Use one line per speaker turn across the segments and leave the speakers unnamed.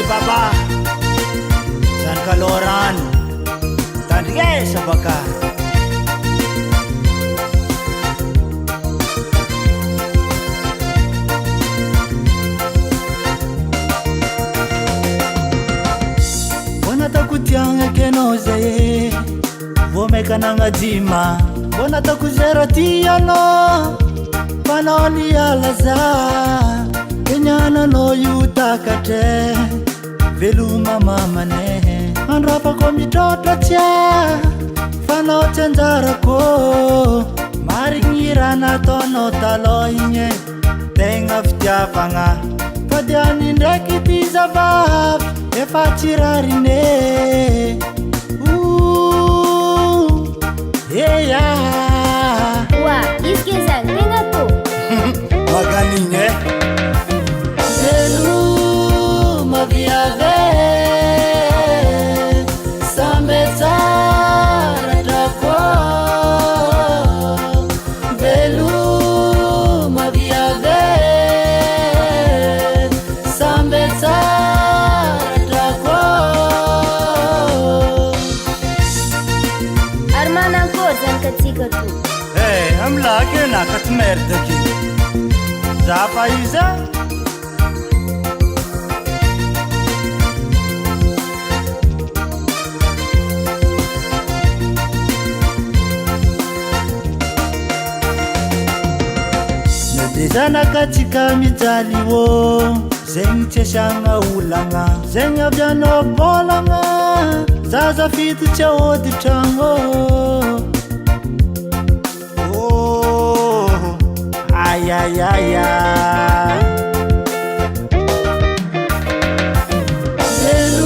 Baba San Kaloran Tandrige sa baka Bona takutianga kenoze Vomeka nangajima Bona takuzera tiyano Panoni alaza Kenyana no yutakate Veluma mama ne Anrapa ko mitoto tia Fana ochanjara ko Maringira na tono talo inye Tenga ftia fanga Padiani ndekiti zabab Efa chirarine Yeah
Wah, iskizang tenga tu
Maganinye Veluma viave Amlake na katmerdaki Zapa iza Nadezana katika mitaliwo Zengi cheshanga ulanga Zengi abyano bolanga Zaza fitu cha odi chango Ay, ay, ay, ay.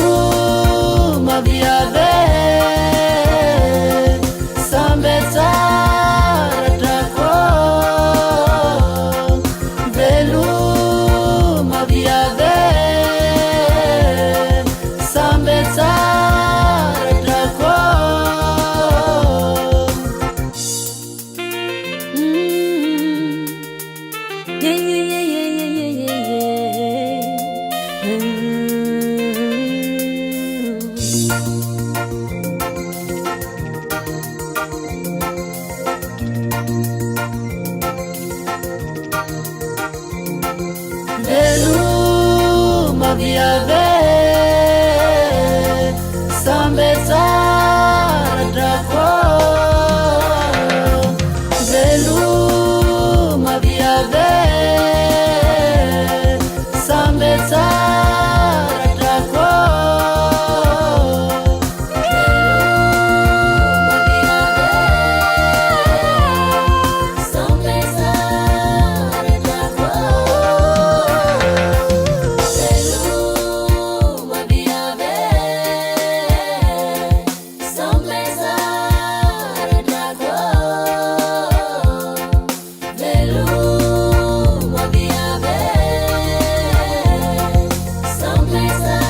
Veluma viave Sambezara trako Veluma viave Sambezara trako Veluma viave Sambezara trako Veluma viave Sambezara trako
Someplace